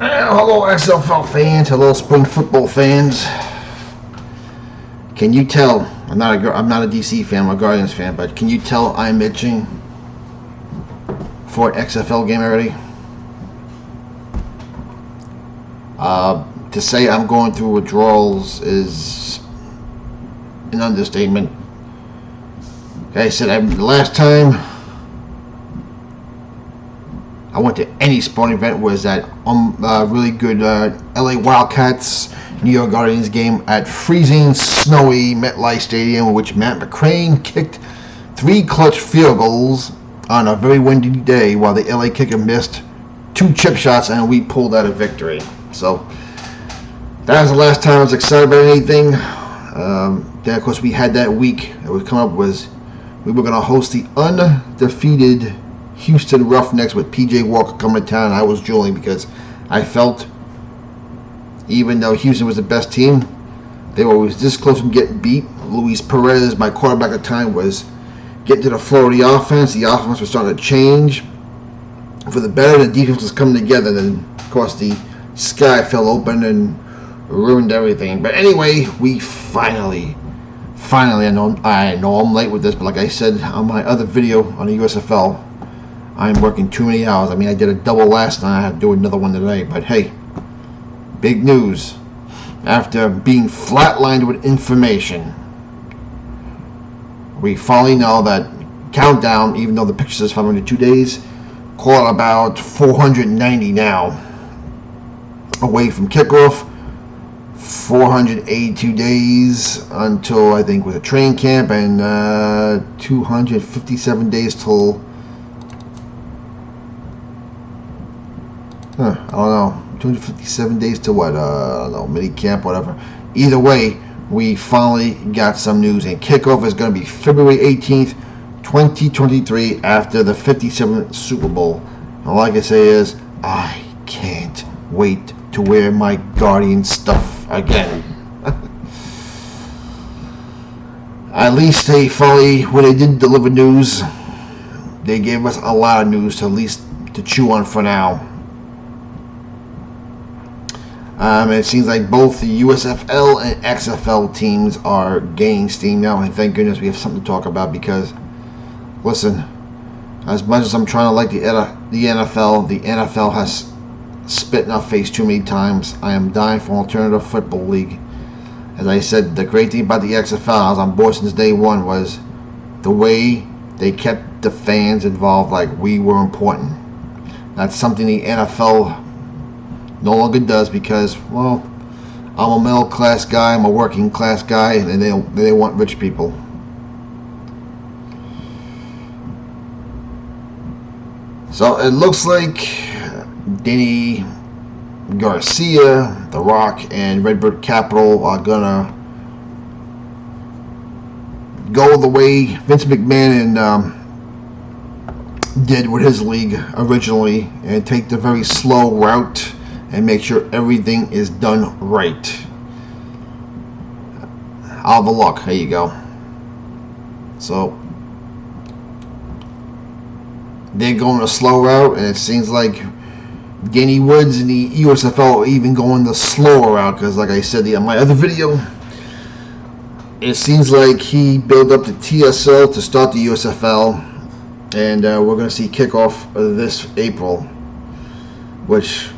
Hello, XFL fans. Hello, spring football fans. Can you tell? I'm not a DC fan. I'm a Guardians fan. But can you tell I'm itching for an XFL game already? To say I'm going through withdrawals is an understatement. Like I said, the last time I went to any sporting event was that really good LA Wildcats New York Guardians game at freezing, snowy MetLife Stadium, in which Matt McCrane kicked 3 clutch field goals on a very windy day, while the LA kicker missed 2 chip shots, and we pulled out a victory. So that was the last time I was excited about anything. Then of course we had that week that was coming up was we were going to host the undefeated Houston Roughnecks with PJ Walker coming to town. I was drooling because I felt, even though Houston was the best team, they were always this close from getting beat. Luis Perez, my quarterback at the time, was getting to the flow of the offense. The offense was starting to change for the better. The defense was coming together. Then, of course, the sky fell open and ruined everything. But anyway, we finally, I know I'm late with this, but like I said on my other video on the USFL, I'm working too many hours. I mean, I did a double last night. I had to do another one today. But hey, big news. After being flatlined with information, we finally know that countdown, even though the picture says 502 days, call it about 490 now away from kickoff. 482 days until, I think, with a training camp, and 257 days till I don't know, 257 days to what? I don't know, mini camp, whatever. Either way, we finally got some news, and kickoff is going to be February 18th, 2023, after the 57th Super Bowl. And all I can say is, I can't wait to wear my Guardian stuff again. At least they finally, when they did deliver news, they gave us a lot of news to at least to chew on for now. It seems like both the USFL and XFL teams are gaining steam now, and thank goodness we have something to talk about, because, listen, as much as I'm trying to like the NFL has spit in our face too many times. I am dying for an alternative football league. As I said, the great thing about the XFL, I was on board since day one, was the way they kept the fans involved like we were important. That's something the NFL no longer does, because, well, I'm a middle class guy, I'm a working class guy, and they want rich people. So it looks like Danny Garcia, The Rock, and Redbird Capital are gonna go the way Vince McMahon did with his league originally, and take the very slow route and make sure everything is done right. All the luck. There you go. So they're going a slow route, and it seems like Danny Woods and the USFL are even going the slower route, because, like I said in my other video, it seems like he built up the TSL to start the USFL, and we're going to see kickoff this April, which,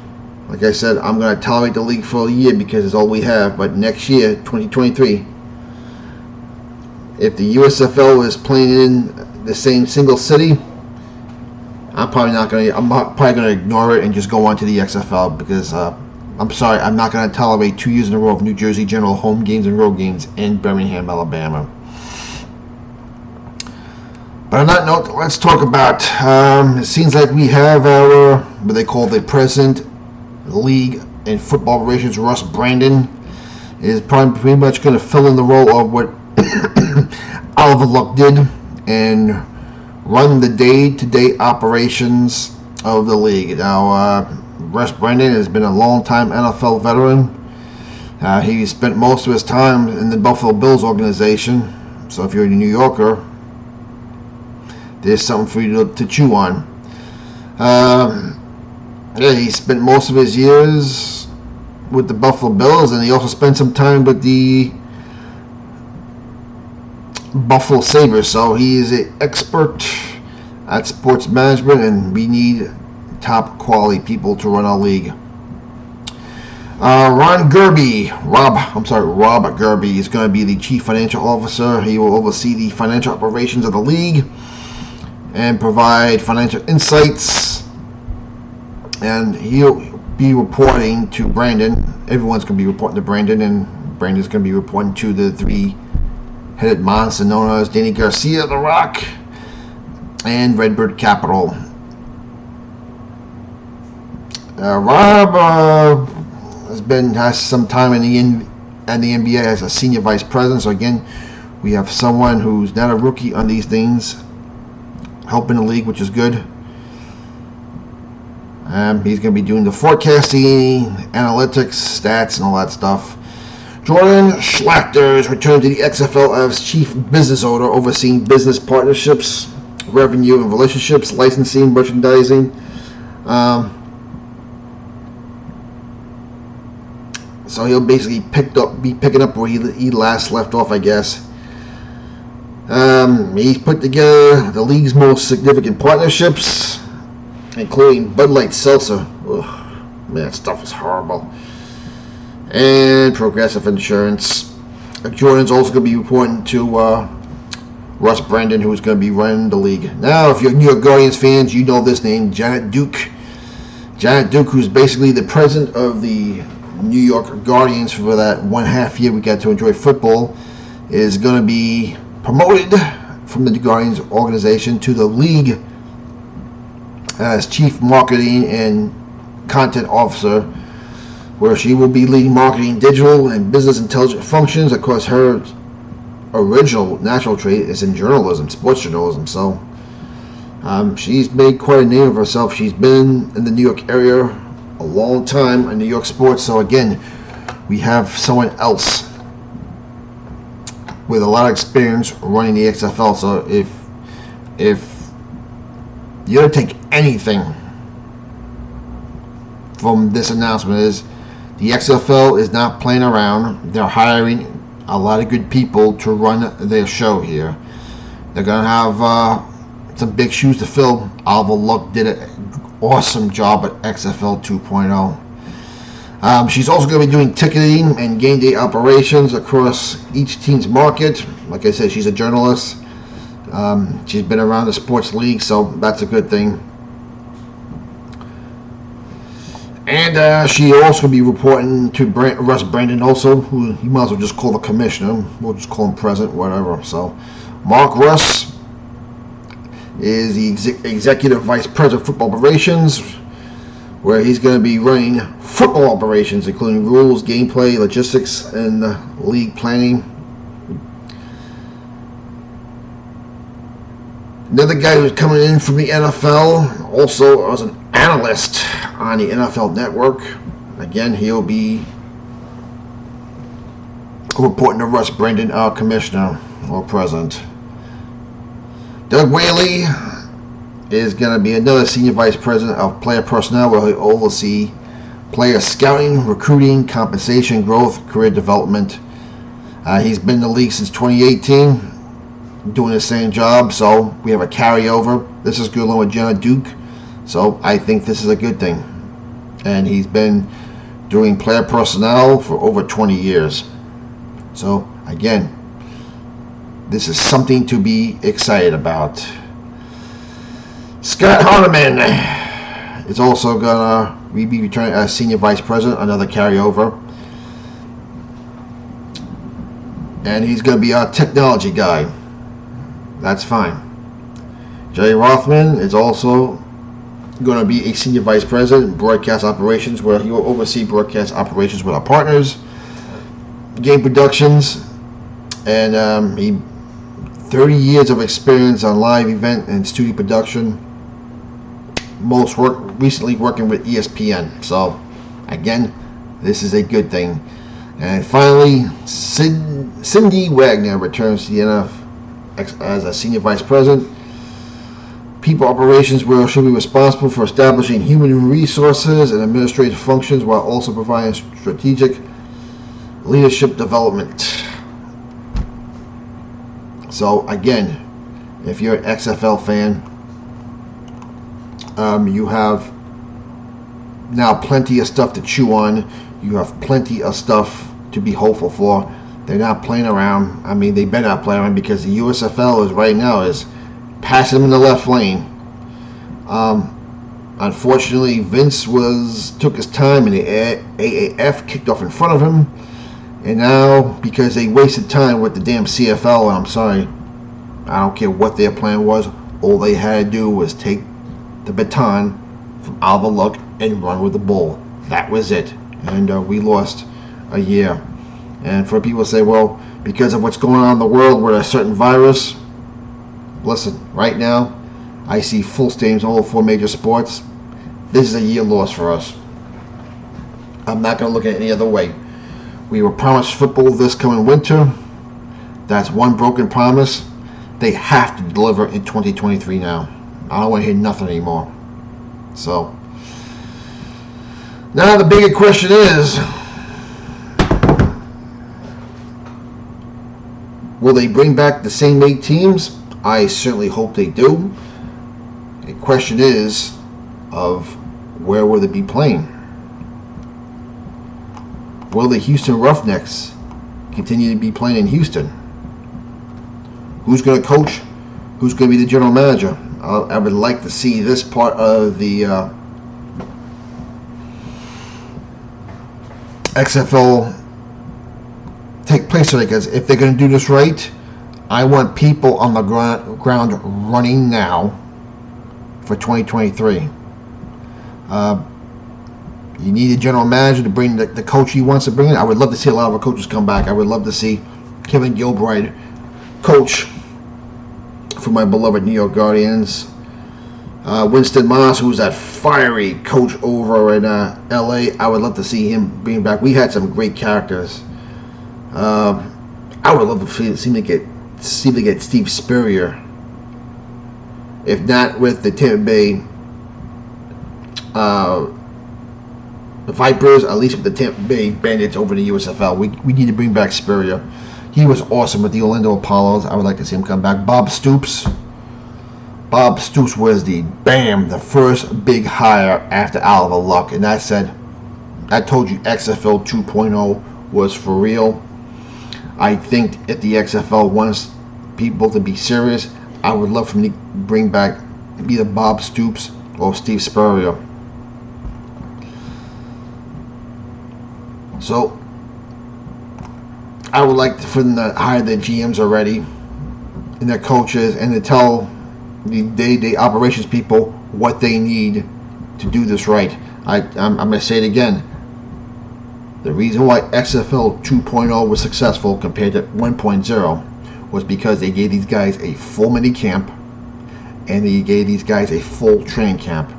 like I said, I'm going to tolerate the league for a year because it's all we have. But next year, 2023, if the USFL is playing in the same single city, I'm probably going to ignore it and just go on to the XFL, because I'm sorry, I'm not going to tolerate 2 years in a row of New Jersey General home games and road games in Birmingham, Alabama. But on that note, let's talk about, it seems like we have our, what they call the president league and football operations, Russ Brandon, is probably pretty much going to fill in the role of what Oliver Luck did, and run the day-to-day operations of the league. Now, Russ Brandon has been a long-time NFL veteran. He spent most of his time in the Buffalo Bills organization, so if you're a New Yorker, there's something for you to chew on. Yeah, he spent most of his years with the Buffalo Bills, and he also spent some time with the Buffalo Sabres. So he is an expert at sports management, and we need top quality people to run our league. Rob Gerby is going to be the chief financial officer. He will oversee the financial operations of the league and provide financial insights. And he'll be reporting to Brandon. Everyone's going to be reporting to Brandon, and Brandon's going to be reporting to the three-headed monster known as Danny Garcia, The Rock, and Redbird Capital. Rob has some time in the NBA as a senior vice president. So again, we have someone who's not a rookie on these things, helping the league, which is good. He's going to be doing the forecasting, analytics, stats, and all that stuff. Jordan Schlachter is returned to the XFL as chief business owner, overseeing business partnerships, revenue and relationships, licensing, merchandising. So he'll basically be picking up where he last left off, I guess. He's put together the league's most significant partnerships, including Bud Light Seltzer. Ugh, man, that stuff is horrible. And Progressive Insurance. Jordan's also going to be reporting to Russ Brandon, who's going to be running the league. Now, if you're New York Guardians fans, you know this name, Janet Duke. Janet Duke, who's basically the president of the New York Guardians for that 1.5 year we got to enjoy football, is going to be promoted from the Guardians organization to the league as chief marketing and content officer, where she will be leading marketing, digital, and business intelligence functions. Of course, her original natural trait is in journalism, sports journalism. So she's made quite a name of herself. She's been in the New York area a long time in New York sports. So again, we have someone else with a lot of experience running the XFL. So if you don't take anything from this announcement, is the XFL is not playing around. They're hiring a lot of good people to run their show here. They're going to have some big shoes to fill. Oliver Luck did an awesome job at XFL 2.0. She's also going to be doing ticketing and game day operations across each team's market. Like I said, she's a journalist. She's been around the sports league, so that's a good thing. And she also be reporting to Russ Brandon, also, who you might as well just call the commissioner. We'll just call him president, whatever. So, Mark Russ is the executive vice president of football operations, where he's going to be running football operations, including rules, gameplay, logistics, and league planning. Another guy who's coming in from the NFL, also as an analyst on the NFL Network. Again, he'll be reporting to Russ Brandon, our commissioner or president. Doug Whaley is going to be another senior vice president of player personnel, where he'll oversee player scouting, recruiting, compensation, growth, career development. He's been in the league since 2018, doing the same job, so we have a carryover. This is good along with Jenna Duke, so I think this is a good thing. And he's been doing player personnel for over 20 years. So again, this is something to be excited about. Scott Hardiman is also gonna be returning as senior vice president, another carryover. And he's gonna be our technology guy. That's fine. Jerry Rothman is also going to be a senior vice president, broadcast operations, where he will oversee broadcast operations with our partners, game productions, and 30 years of experience on live event and studio production. Recently working with ESPN. So again, this is a good thing. And finally, Cindy Wagner returns to the NFL as a senior vice president. People operations should be responsible for establishing human resources and administrative functions while also providing strategic leadership development. So again, if you're an XFL fan, you have now plenty of stuff to chew on. You have plenty of stuff to be hopeful for. They're not playing around. I mean, they better not play around, because the USFL is right now is passing them in the left lane. Unfortunately, Vince took his time, and the AAF kicked off in front of him. And now, because they wasted time with the damn CFL, and I'm sorry, I don't care what their plan was, all they had to do was take the baton from Oliver Luck and run with the bull. That was it. And we lost a year. And for people to say, well, because of what's going on in the world with a certain virus, listen, right now, I see full stadiums in all 4 major sports. This is a year lost for us. I'm not going to look at it any other way. We were promised football this coming winter. That's one broken promise. They have to deliver in 2023 now. I don't want to hear nothing anymore. So, now the bigger question is, will they bring back the same 8 teams? I certainly hope they do. The question is, of where will they be playing? Will the Houston Roughnecks continue to be playing in Houston? Who's going to coach? Who's going to be the general manager? I would like to see this part of the XFL take place today, because if they're going to do this right, I want people on the ground running now for 2023. You need a general manager to bring the coach he wants to bring in. I would love to see a lot of our coaches come back. I would love to see Kevin Gilbride coach for my beloved New York Guardians. Winston Moss, who's that fiery coach over in LA, I would love to see him bring back. We had some great characters. I would love to see them get Steve Spurrier. If not with the Tampa Bay Vipers, at least with the Tampa Bay Bandits over the USFL. We need to bring back Spurrier. He was awesome with the Orlando Apollos. I would like to see him come back. Bob Stoops was the first big hire after Oliver Luck, and I told you XFL 2.0 was for real. I think if the XFL wants people to be serious, I would love for him to bring back either Bob Stoops or Steve Spurrier. So I would like for them to hire their GMs already and their coaches, and to tell the day-to-day operations people what they need to do this right. I'm going to say it again. The reason why XFL 2.0 was successful compared to 1.0 was because they gave these guys a full mini camp, and they gave these guys a full training camp.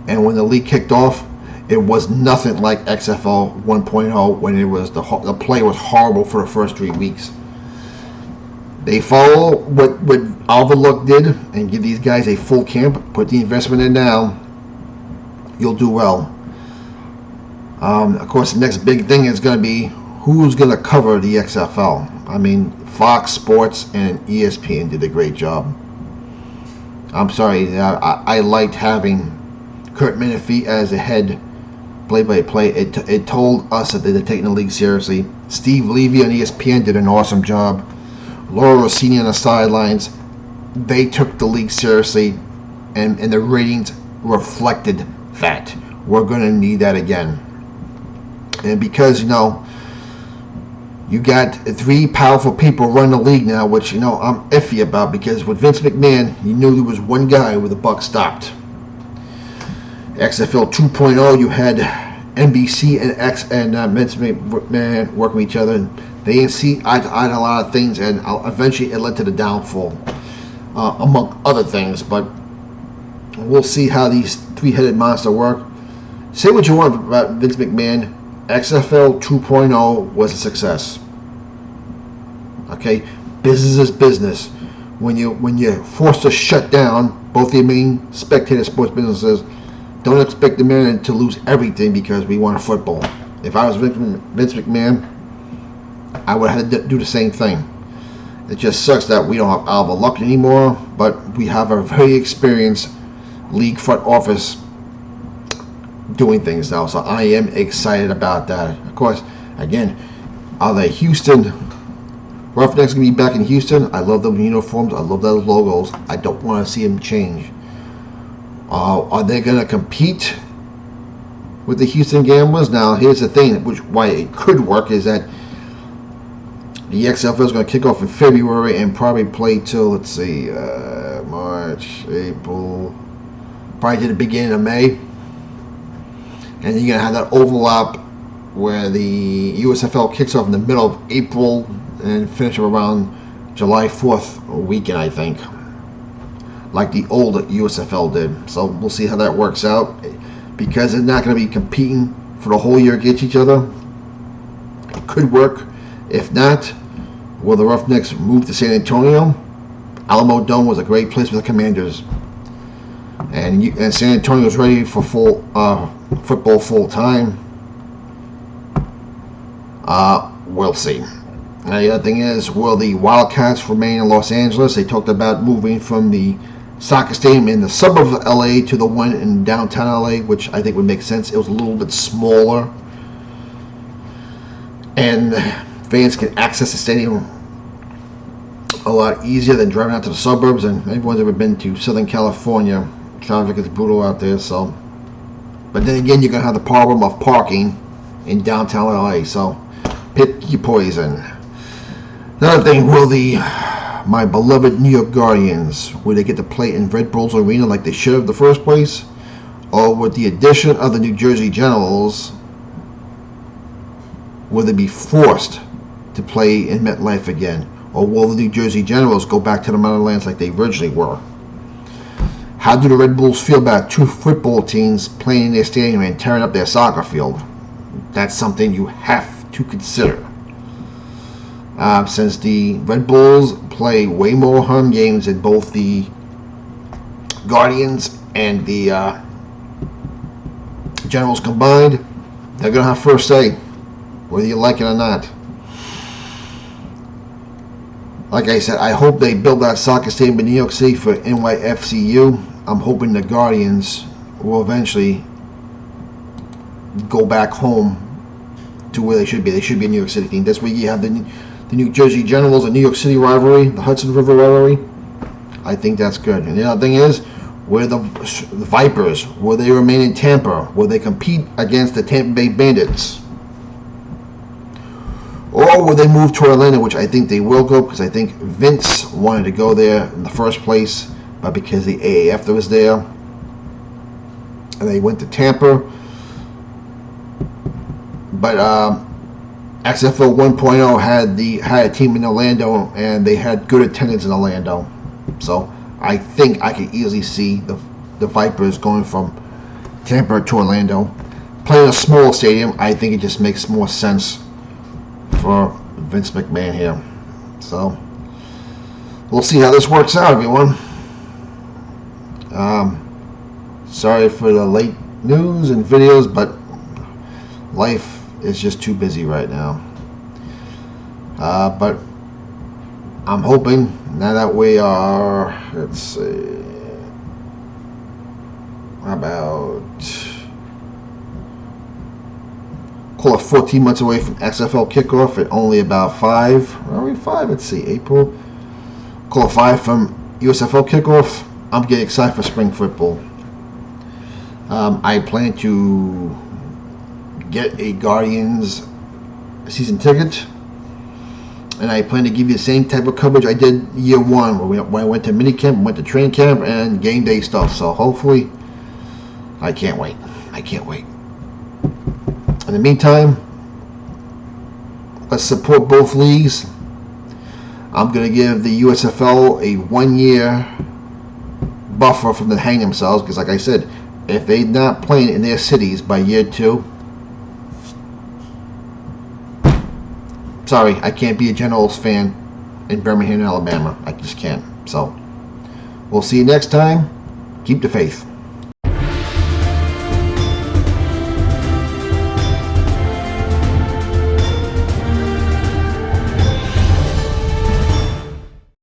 And when the league kicked off, it was nothing like XFL 1.0 when it was the play was horrible for the first 3 weeks. They follow what Oliver Luck did and give these guys a full camp, put the investment in now, you'll do well. Of course, the next big thing is going to be who's going to cover the XFL. I mean, Fox Sports and ESPN did a great job. I'm sorry, I liked having Kurt Menefee as a head play-by-play. It told us that they're taking the league seriously. Steve Levy on ESPN did an awesome job. Laura Rossini on the sidelines. They took the league seriously, and the ratings reflected that. We're going to need that again. And because, you got 3 powerful people running the league now, which, I'm iffy about, because with Vince McMahon, you knew there was one guy where the buck stopped. XFL 2.0, you had NBC and Vince McMahon working with each other, and they didn't see eye to eye on a lot of things, and eventually it led to the downfall, among other things. But we'll see how these 3-headed monster work. Say what you want about Vince McMahon. XFL 2.0 was a success. Okay, business is business. when you're forced to shut down both the main spectator sports businesses, don't expect the man to lose everything because we want football. If I was Vince McMahon, I would have to do the same thing. It just sucks that we don't have Alva Luck anymore, but we have a very experienced league front office doing things now, so I am excited about that. Of course, again, are the Houston Roughnecks going to be back in Houston? I love those uniforms. I love those logos. I don't want to see them change. Are they going to compete with the Houston Gamblers? Now, here's the thing, why it could work is that the Xfl is going to kick off in February and probably play till, let's see, March, April, probably to the beginning of May. And you're going to have that overlap where the USFL kicks off in the middle of April and finish around July 4th weekend, I think, like the old USFL did. So we'll see how that works out, because they're not going to be competing for the whole year against each other. It could work. If not, will the Roughnecks move to San Antonio? Alamo Dome was a great place for the Commanders, and San Antonio is ready for full football full time. We'll see. Now, the other thing is, will the Wildcats remain in Los Angeles? They talked about moving from the soccer stadium in the suburbs of LA to the one in downtown LA, which I think would make sense. It was a little bit smaller, and fans can access the stadium a lot easier than driving out to the suburbs. And everyone's ever been to Southern California, traffic is brutal out there. So, but then again, you're gonna have the problem of parking in downtown LA. So, pick your poison. Another thing, will my beloved New York Guardians, will they get to play in Red Bulls Arena like they should have in the first place? Or with the addition of the New Jersey Generals, will they be forced to play in MetLife again? Or will the New Jersey Generals go back to the Meadowlands like they originally were? How do the Red Bulls feel about two football teams playing in their stadium and tearing up their soccer field? That's something you have to consider. Since the Red Bulls play way more home games than both the Guardians and the Generals combined, they're going to have first say, whether you like it or not. Like I said, I hope they build that soccer stadium in New York City for NYFCU. I'm hoping the Guardians will eventually go back home to where they should be. They should be a New York City team. That's where you have the New Jersey Generals and New York City rivalry, the Hudson River rivalry. I think that's good. And the other thing is, where the Vipers, will they remain in Tampa? Will they compete against the Tampa Bay Bandits? Or will they move to Orlando, which I think they will go, because I think Vince wanted to go there in the first place, but because the AAF that was there, and they went to Tampa. But XFL 1.0 had a team in Orlando, and they had good attendance in Orlando. So I think I could easily see the Vipers going from Tampa to Orlando. Playing a small stadium, I think it just makes more sense for Vince McMahon here. So we'll see how this works out, everyone. Sorry for the late news and videos, but life is just too busy right now. But I'm hoping now that we are, let's see, about, call it 14 months away from XFL kickoff, at only about 5, are we 5? Let's see, April, call it 5 from USFL kickoff. I'm getting excited for spring football. I plan to get a Guardians season ticket, and I plan to give you the same type of coverage I did year one, when I went to minicamp, went to training camp, and game day stuff. So hopefully, I can't wait. I can't wait. In the meantime, let's support both leagues. I'm going to give the USFL a 1-year buffer from the hang themselves, because like I said, if they're not playing in their cities by year 2, sorry, I can't be a Generals fan in Birmingham, Alabama. I just can't. So we'll see you next time. Keep the faith.